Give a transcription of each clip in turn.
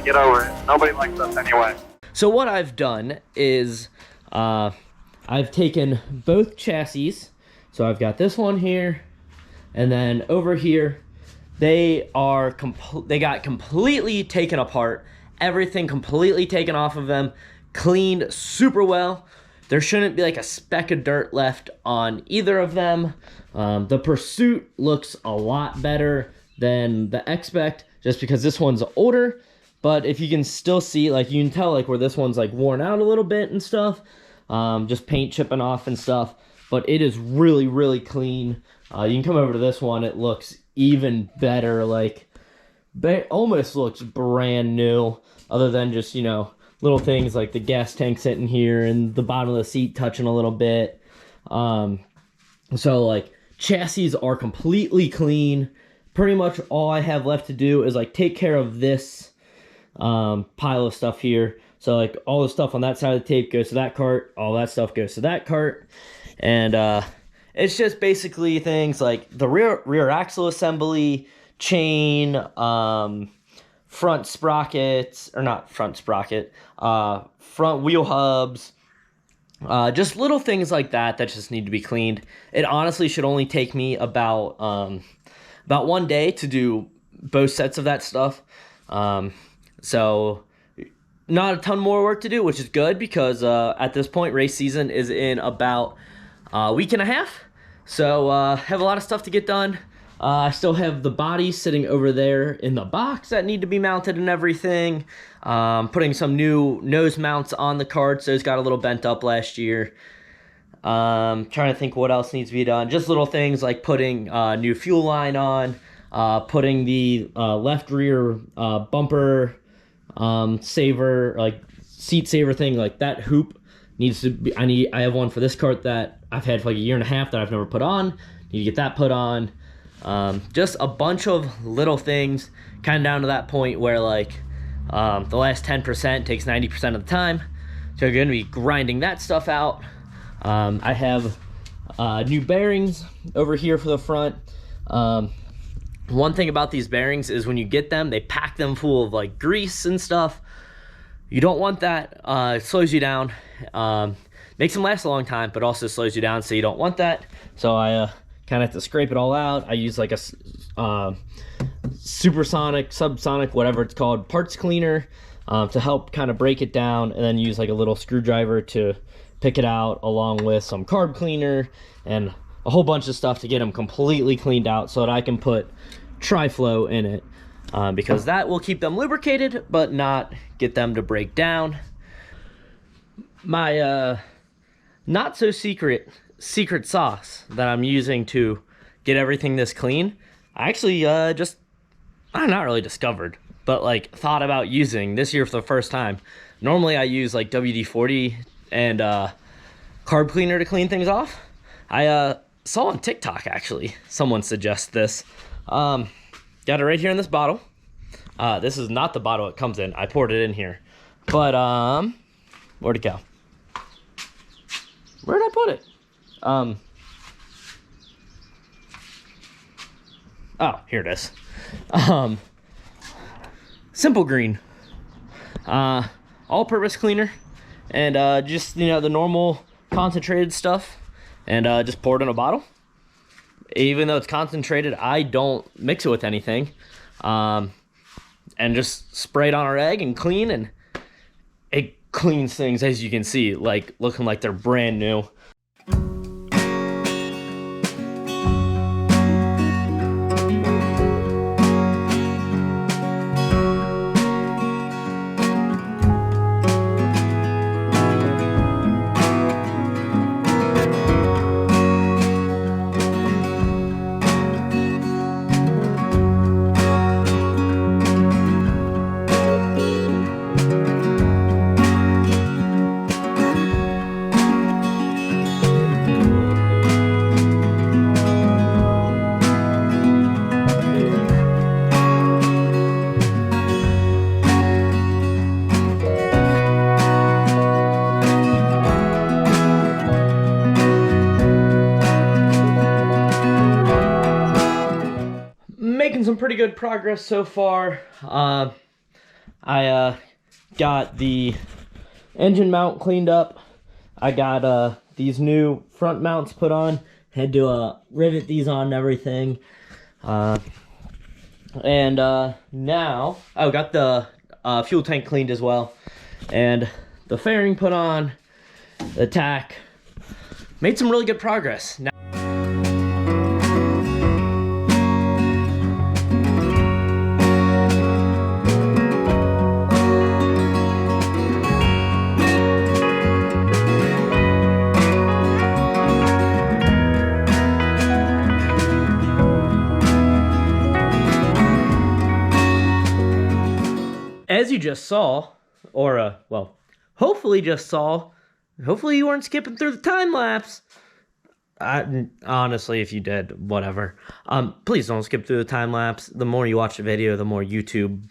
Get over it. Nobody likes us anyway. So what I've done is I've taken both chassis. So I've got this one here, and then over here, they got completely taken apart. Everything completely taken off of them, cleaned super well. There shouldn't be like a speck of dirt left on either of them. The Pursuit looks a lot better than the Expect, just because this one's older. But if you can still see, like, you can tell like where this one's like worn out a little bit and stuff, just paint chipping off and stuff. But it is really, really clean. You can come over to this one. It looks even better. Like, it almost looks brand new, other than just, you know, little things like the gas tank sitting here and the bottom of the seat touching a little bit. So like, chassis are completely clean. Pretty much all I have left to do is like take care of this pile of stuff here. So like all the stuff on that side of the tape goes to that cart, all that stuff goes to that cart. And it's just basically things like the rear axle assembly, chain, front sprockets, or not front sprocket, front wheel hubs, just little things like that just need to be cleaned. It honestly should only take me about 1 day to do both sets of that stuff. So not a ton more work to do, which is good, because at this point race season is in about a week and a half. So have a lot of stuff to get done. I still have the bodies sitting over there in the box that need to be mounted and everything. Putting some new nose mounts on the carts. Those got a little bent up last year. Trying to think what else needs to be done. Just little things like putting new fuel line on, putting the left rear bumper saver, like seat saver thing, like that hoop needs to be, I have one for this cart that I've had for like a year and a half that I've never put on. Need to get that put on. Just a bunch of little things, kind of down to that point where like the last 10% takes 90% of the time. So you're going to be grinding that stuff out. I have new bearings over here for the front. One thing about these bearings is when you get them, they pack them full of like grease and stuff. You don't want that. It slows you down. Makes them last a long time, but also slows you down, so you don't want that. So I kind of have to scrape it all out. I use like a supersonic, subsonic, whatever it's called, parts cleaner to help kind of break it down, and then use like a little screwdriver to pick it out, along with some carb cleaner and a whole bunch of stuff to get them completely cleaned out so that I can put Tri-Flow in it, because that will keep them lubricated but not get them to break down. My not so secret sauce that I'm using to get everything this clean, I actually I'm not really discovered, but like thought about using this year for the first time. Normally I use like WD-40 and carb cleaner to clean things off. I saw on TikTok, actually, someone suggest this. Got it right here in this bottle. This is not the bottle it comes in. I poured it in here. But where'd it go? Where'd I put it? Oh, here it is. Simple Green. All-purpose cleaner. And just, you know, the normal concentrated stuff. And just pour it in a bottle. Even though it's concentrated, I don't mix it with anything. And just spray it on our egg and clean. And it cleans things, as you can see, like looking like they're brand new. Making some pretty good progress so far. I I got the engine mount cleaned up. I got these new front mounts put on. Had to rivet these on and everything. Now I got the fuel tank cleaned as well, and the fairing put on, the tack. Made some really good progress. Now as you just saw, or well, hopefully just saw, hopefully you weren't skipping through the time lapse. Honestly, if you did, whatever. Please don't skip through the time lapse. The more you watch the video, the more YouTube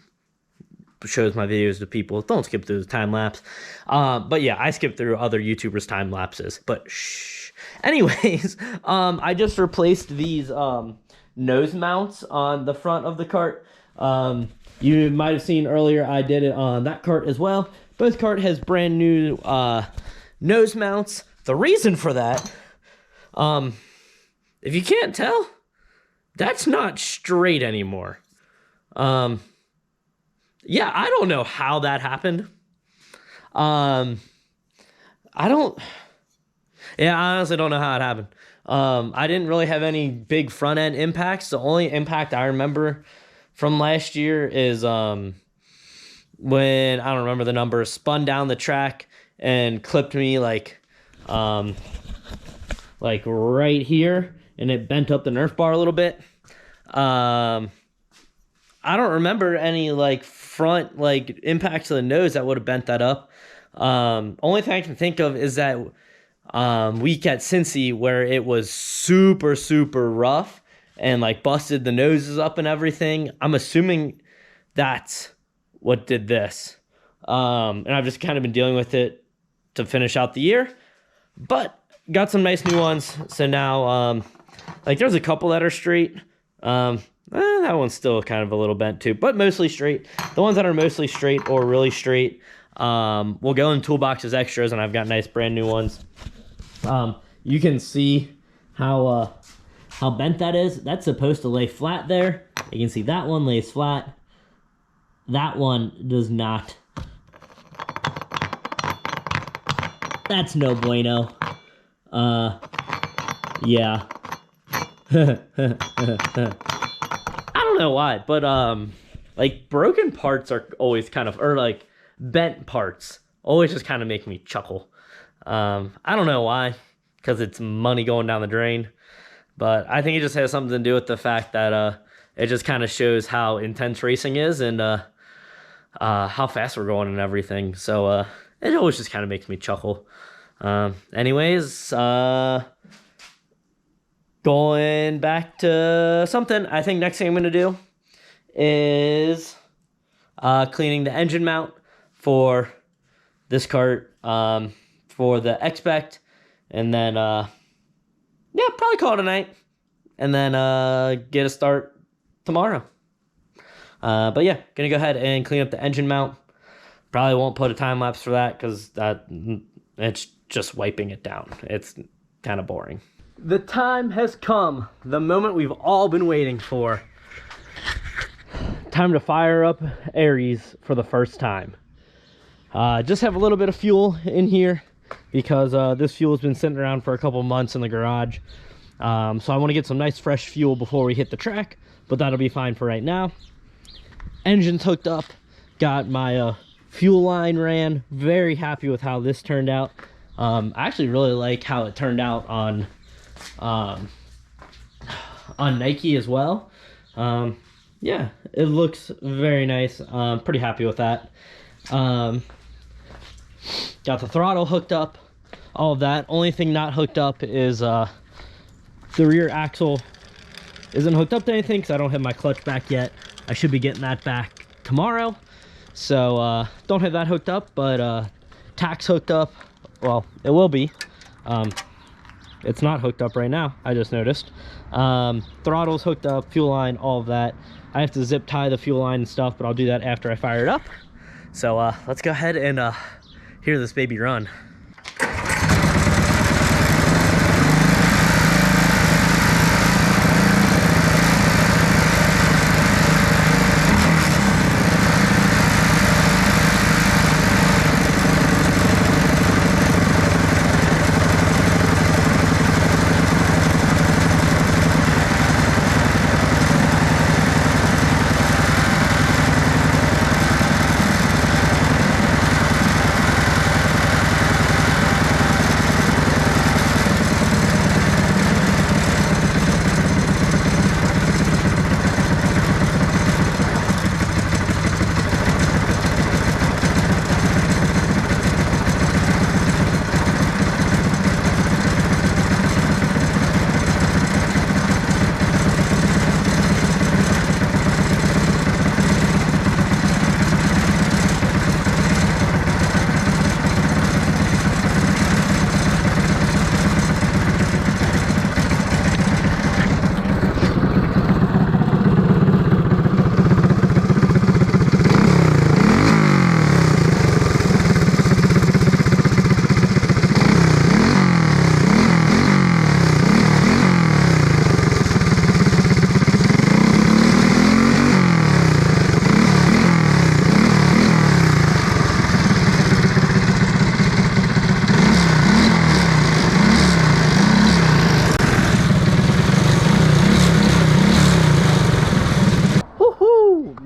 shows my videos to people. Don't skip through the time lapse. But yeah, I skipped through other YouTubers' time lapses. But shh. Anyways, I just replaced these nose mounts on the front of the cart. You might have seen earlier I did it on that cart as well. Both cart has brand new nose mounts. The reason for that, if you can't tell, that's not straight anymore. Yeah, I don't know how that happened. I honestly don't know how it happened. I didn't really have any big front end impacts. The only impact I remember from last year is when, I don't remember the number, spun down the track and clipped me like right here, and it bent up the Nerf bar a little bit. I don't remember any like front like impacts to the nose that would have bent that up. Only thing I can think of is that week at Cincy where it was super rough and like busted the noses up and everything. I'm assuming that's what did this. And I've just kind of been dealing with it to finish out the year, but got some nice new ones. So now, like there's a couple that are straight. That one's still kind of a little bent too, but mostly straight. The ones that are mostly straight or really straight, will go in toolboxes extras, and I've got nice brand new ones. You can see how bent that is. That's supposed to lay flat there. You can see that one lays flat. That one does not. That's no bueno. Yeah. I don't know why, but like broken parts are always kind of, or like bent parts always just kind of make me chuckle. I don't know why, because it's money going down the drain, but I think it just has something to do with the fact that it just kind of shows how intense racing is and how fast we're going and everything. So it always just kind of makes me chuckle. Anyways, going back to something, I think next thing I'm going to do is cleaning the engine mount for this cart, for the Expect, and then, yeah, probably call it a night, and then get a start tomorrow. But yeah, going to go ahead and clean up the engine mount. Probably won't put a time lapse for that because it's just wiping it down. It's kind of boring. The time has come, the moment we've all been waiting for. Time to fire up Aries for the first time. Just have a little bit of fuel in here because this fuel has been sitting around for a couple months in the garage. So I want to get some nice fresh fuel before we hit the track, but that'll be fine for right now. Engine's hooked up, got my fuel line ran. Very happy with how this turned out. I actually really like how it turned out on Nike as well. Yeah, it looks very nice. Pretty happy with that. Got the throttle hooked up, all of that. Only thing not hooked up is the rear axle isn't hooked up to anything because I don't have my clutch back yet. I should be getting that back tomorrow. So don't have that hooked up, but tack's hooked up. Well, it will be. It's not hooked up right now, I just noticed. Throttle's hooked up, fuel line, all of that. I have to zip tie the fuel line and stuff, but I'll do that after I fire it up. So let's go ahead and hear this baby run.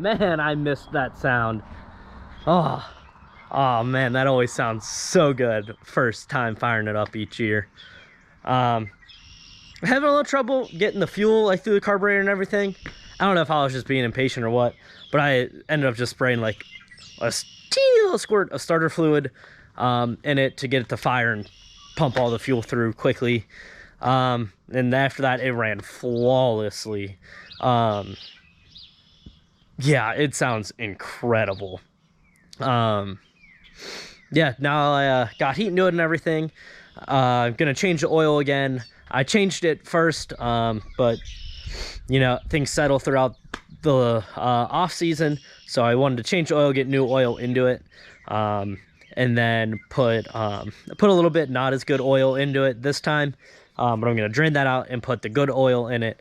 Man, I missed that sound. Oh man, that always sounds so good. First time firing it up each year. I'm having a little trouble getting the fuel like through the carburetor and everything. I don't know if I was just being impatient or what, but I ended up just spraying like a teeny little squirt of starter fluid in it to get it to fire and pump all the fuel through quickly. And after that, it ran flawlessly. Yeah, it sounds incredible. Yeah, now I got heat into it and everything. I'm gonna change the oil again. I changed it first, but you know, things settle throughout the off season, so I wanted to change the oil, get new oil into it, and then put a little bit not as good oil into it this time. But I'm gonna drain that out and put the good oil in it,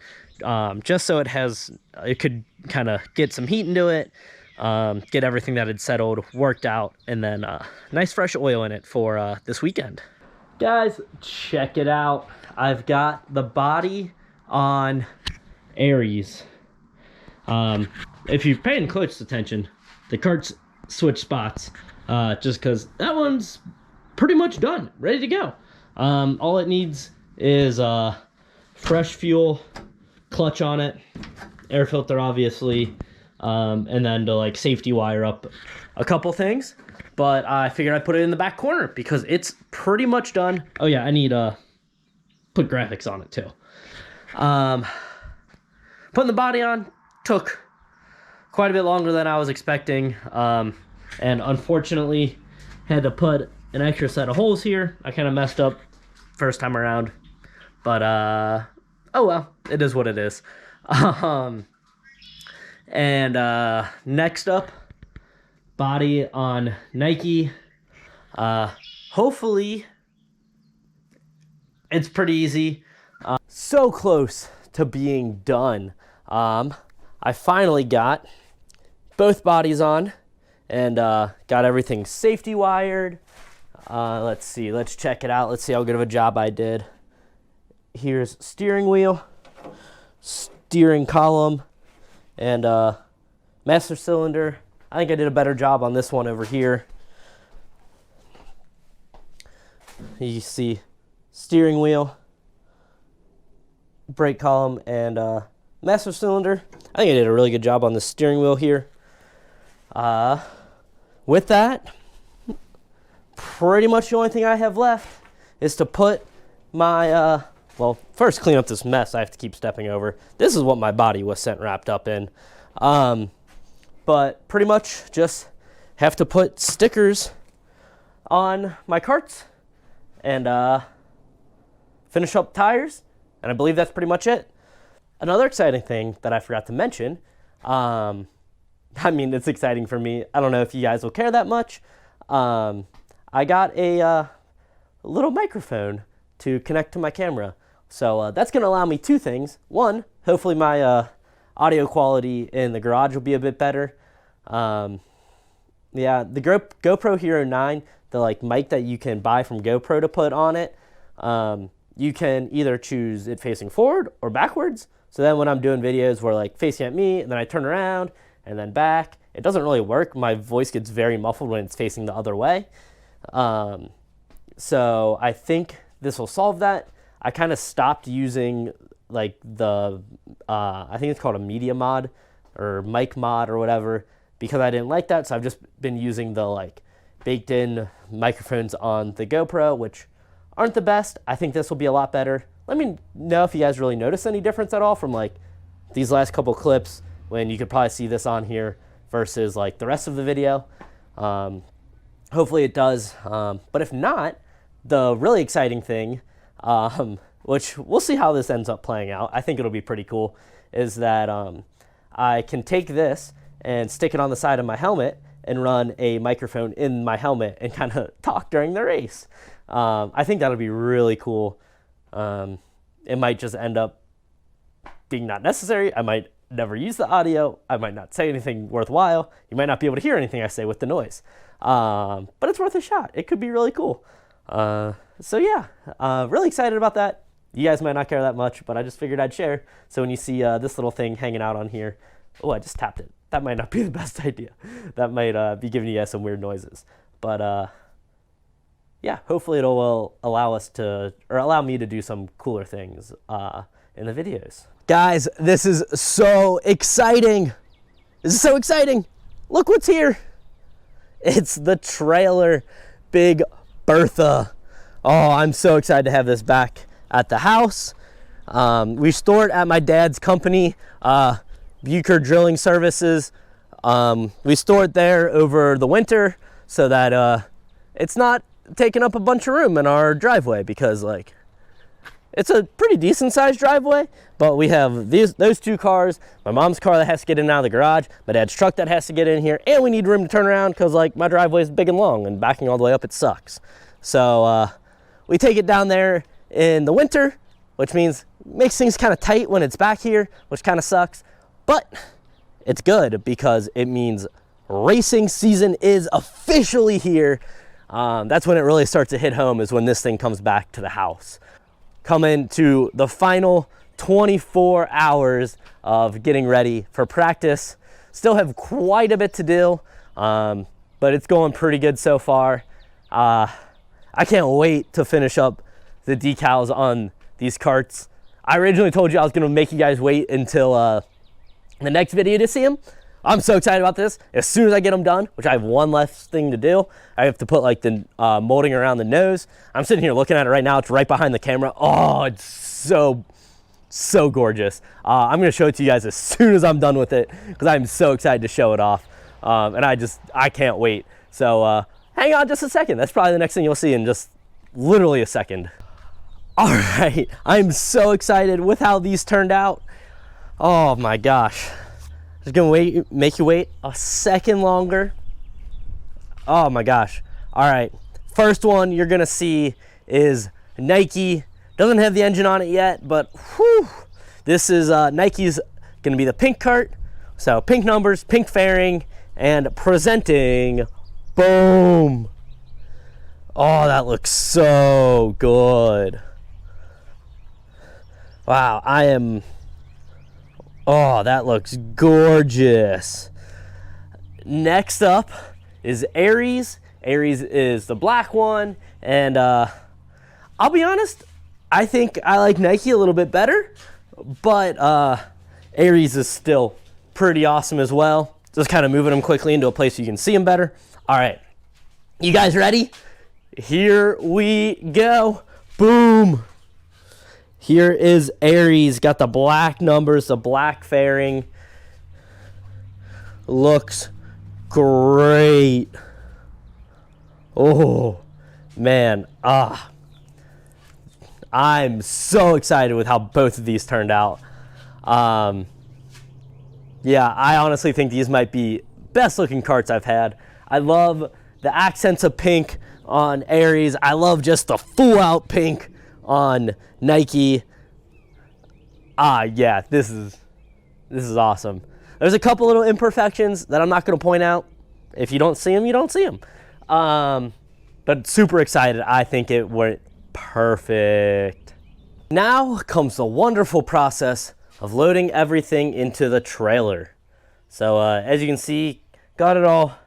just so it could kind of get some heat into it, get everything that had settled worked out, and then nice fresh oil in it for this weekend. Guys, check it out. I've got the body on Aries. If you're paying close attention, the carts switch spots, just because that one's pretty much done, ready to go. All it needs is fresh fuel, clutch on it, air filter obviously, and then to like safety wire up a couple things. But I figured I'd put it in the back corner because it's pretty much done. Oh yeah, I need put graphics on it too. Putting the body on took quite a bit longer than I was expecting, and unfortunately had to put an extra set of holes here. I kind of messed up first time around, but oh well, it is what it is. And next up, body on Nike. Hopefully it's pretty easy. So close to being done. I finally got both bodies on and got everything safety wired. Let's see, let's check it out. Let's see how good of a job I did. Here's steering wheel, steering column, and master cylinder. I think I did a better job on this one over here. You see steering wheel, brake column, and master cylinder. I think I did a really good job on the steering wheel here. With that, pretty much the only thing I have left is to put my, well, first clean up this mess I have to keep stepping over. This is what my body was sent wrapped up in. But pretty much just have to put stickers on my carts and finish up tires, and I believe that's pretty much it. Another exciting thing that I forgot to mention, I mean, it's exciting for me. I don't know if you guys will care that much. I got a little microphone to connect to my camera. So that's going to allow me two things. One, hopefully my audio quality in the garage will be a bit better. Yeah, the GoPro Hero 9, the like mic that you can buy from GoPro to put on it, you can either choose it facing forward or backwards. So then when I'm doing videos where like facing at me and then I turn around and then back, it doesn't really work. My voice gets very muffled when it's facing the other way. So I think this will solve that. I kind of stopped using like the, I think it's called a media mod or mic mod or whatever, because I didn't like that. So I've just been using the like baked in microphones on the GoPro, which aren't the best. I think this will be a lot better. Let me know if you guys really notice any difference at all from like these last couple clips when you could probably see this on here versus like the rest of the video. Hopefully it does. But if not, the really exciting thing, which we'll see how this ends up playing out, I think it'll be pretty cool, is that I can take this and stick it on the side of my helmet and run a microphone in my helmet and kind of talk during the race. I think that'll be really cool. It might just end up being not necessary. I might never use the audio. I might not say anything worthwhile. You might not be able to hear anything I say with the noise. But it's worth a shot. It could be really cool. So yeah, really excited about that. You guys might not care that much, but I just figured I'd share. So when you see this little thing hanging out on here, oh, I just tapped it. That might not be the best idea. That might be giving you guys some weird noises. But yeah, hopefully it will allow us to, or allow me to do some cooler things in the videos. Guys, this is so exciting. This is so exciting. Look what's here. It's the trailer, Big Bertha. Oh, I'm so excited to have this back at the house. We store it at my dad's company, Bucher Drilling Services. We store it there over the winter so that it's not taking up a bunch of room in our driveway, because like it's a pretty decent sized driveway, but we have those two cars, my mom's car that has to get in and out of the garage, my dad's truck that has to get in here, and we need room to turn around because like my driveway is big and long and backing all the way up it sucks. So we take it down there in the winter, which means makes things kind of tight when it's back here, which kind of sucks, but it's good because it means racing season is officially here. That's when it really starts to hit home, is when this thing comes back to the house. Coming to the final 24 hours of getting ready for practice. Still have quite a bit to do, but it's going pretty good so far. I can't wait to finish up the decals on these karts. I originally told you I was gonna make you guys wait until the next video to see them. I'm so excited about this. As soon as I get them done, which I have one last thing to do, I have to put like the molding around the nose. I'm sitting here looking at it right now. It's right behind the camera. Oh, it's so gorgeous. I'm gonna show it to you guys as soon as I'm done with it, because I'm so excited to show it off. And I can't wait. So hang on just a second. That's probably the next thing you'll see in just literally a second. All right, I'm so excited with how these turned out. Oh my gosh. Just gonna make you wait a second longer. Oh my gosh. All right, first one you're gonna see is Nike. Doesn't have the engine on it yet, but whew, this is Nike's gonna be the pink kart. So pink numbers, pink fairing, and presenting, boom. Oh, that looks so good. Wow, oh, that looks gorgeous. Next up is Aries. Aries is the black one, and I'll be honest, I think I like Nike a little bit better, but Aries is still pretty awesome as well. Just kind of moving them quickly into a place so you can see them better. All right, you guys ready? Here we go. Boom. Here is Aries, got the black numbers, the black fairing. Looks great. Oh, man. I'm so excited with how both of these turned out. Yeah, I honestly think these might be best looking carts I've had. I love the accents of pink on Aries. I love just the full out pink on Nike. Yeah, this is awesome. There's a couple little imperfections that I'm not going to point out. If you don't see them, you don't see them. But super excited. I think it went perfect. Now comes the wonderful process of loading everything into the trailer. So as you can see, got it all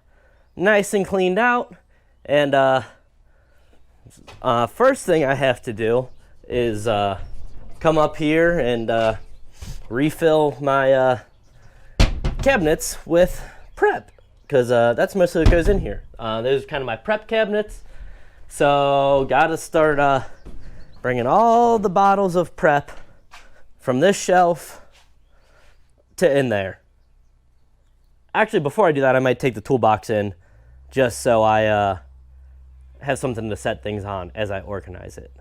nice and cleaned out. And first thing I have to do is come up here and refill my cabinets with prep, because that's mostly what goes in here. Those are kind of my prep cabinets. So gotta start bringing all the bottles of prep from this shelf to in there. Actually, before I do that, I might take the toolbox in just so I have something to set things on as I organize it.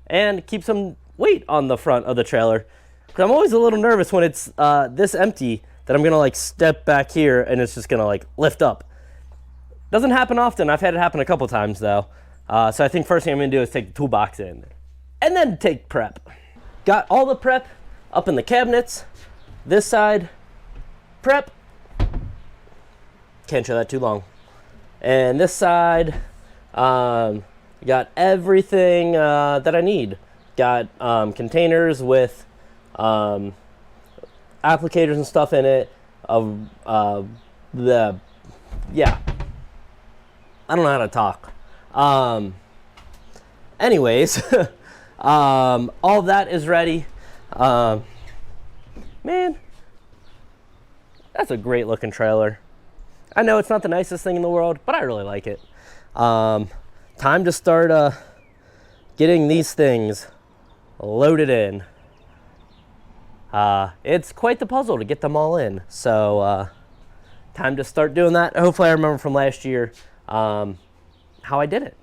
And keep some weight on the front of the trailer, because I'm always a little nervous when it's this empty that I'm gonna like step back here and it's just gonna like lift up. Doesn't happen often. I've had it happen a couple times though. So I think first thing I'm gonna do is take the toolbox in and then take prep. Got all the prep up in the cabinets. This side, prep. Can't show that too long. And this side, got everything that I need. Got containers with applicators and stuff in it. Yeah. I don't know how to talk. Anyways, all that is ready. Man, that's a great looking trailer. I know it's not the nicest thing in the world, but I really like it. Time to start getting these things loaded in. It's quite the puzzle to get them all in. So time to start doing that. Hopefully I remember from last year how I did it.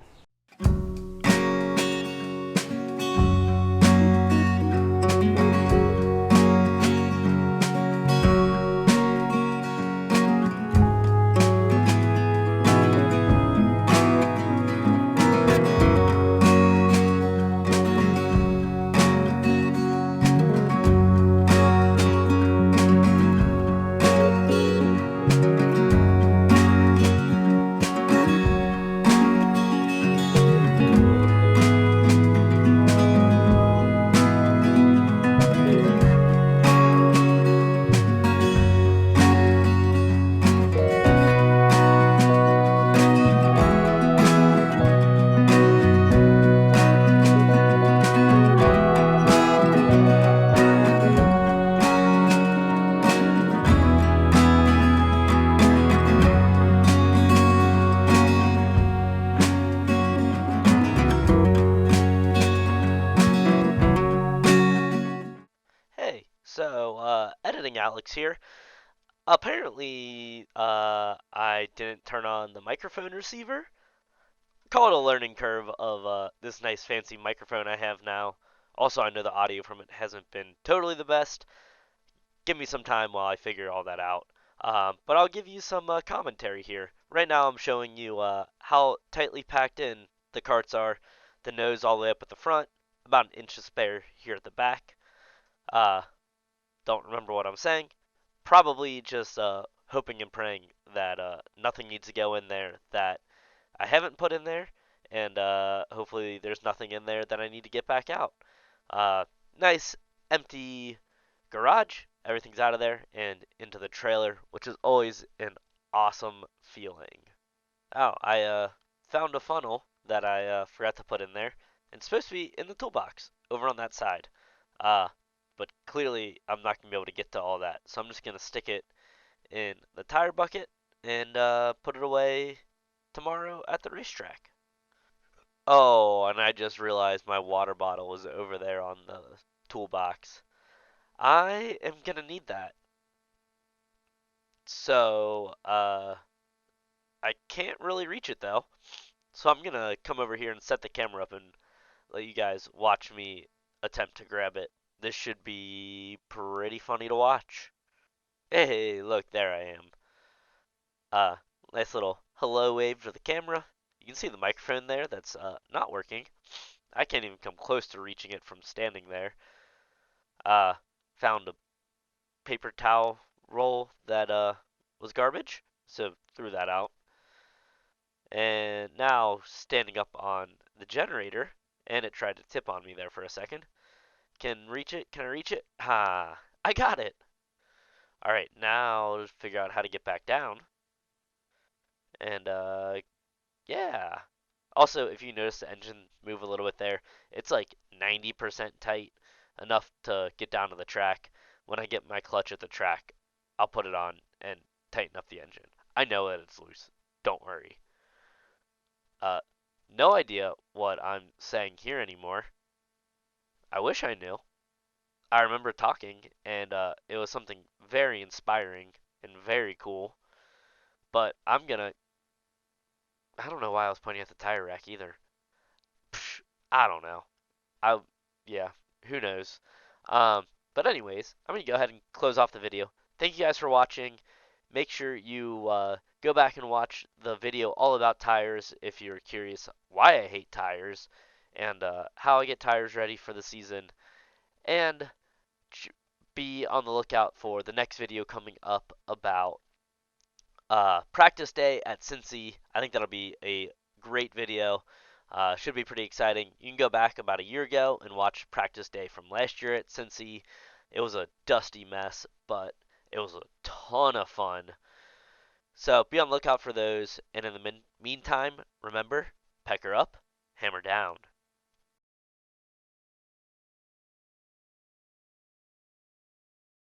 Editing Alex here. Apparently, I didn't turn on the microphone receiver. Call it a learning curve of this nice fancy microphone I have now. Also, I know the audio from it hasn't been totally the best. Give me some time while I figure all that out. But I'll give you some commentary here. Right now, I'm showing you how tightly packed in the carts are. The nose all the way up at the front, about an inch to spare here at the back. Don't remember what I'm saying. Probably just hoping and praying that nothing needs to go in there that I haven't put in there, and hopefully there's nothing in there that I need to get back out. Nice empty garage. Everything's out of there and into the trailer, which is always an awesome feeling. Oh, I found a funnel that I forgot to put in there. And it's supposed to be in the toolbox over on that side. But clearly I'm not going to be able to get to all that. So I'm just going to stick it in the tire bucket and put it away tomorrow at the racetrack. Oh, and I just realized my water bottle was over there on the toolbox. I am going to need that. So, I can't really reach it though. So I'm going to come over here and set the camera up and let you guys watch me attempt to grab it. This should be pretty funny to watch. Hey, look, there I Nice little hello wave to the camera. You can see the microphone there that's not working. I can't even come close to reaching it from standing there. Found a paper towel roll that was garbage, so threw that out. And now standing up on the generator, and it tried to tip on me there for a second. Can reach it? Can I reach it? Ha! I got it! Alright, now let's figure out how to get back down. And yeah. Also, if you notice the engine move a little bit there, it's like 90% tight, enough to get down to the track. When I get my clutch at the track, I'll put it on and tighten up the engine. I know that it's loose. Don't worry. Uh, no idea what I'm saying here anymore. I wish I knew. I remember talking, and it was something very inspiring and very cool. But I don't know why I was pointing at the tire rack either. Psh, I don't know. I yeah, who knows? But anyways, I'm gonna go ahead and close off the video. Thank you guys for watching. Make sure you go back and watch the video all about tires if you're curious why I hate tires and how I get tires ready for the season. And be on the lookout for the next video coming up about practice day at Cincy. I think that'll be a great video. Should be pretty exciting. You can go back about a year ago and watch practice day from last year at Cincy. It was a dusty mess, but it was a ton of fun. So be on the lookout for those. And in the meantime, remember, pecker up, hammer down.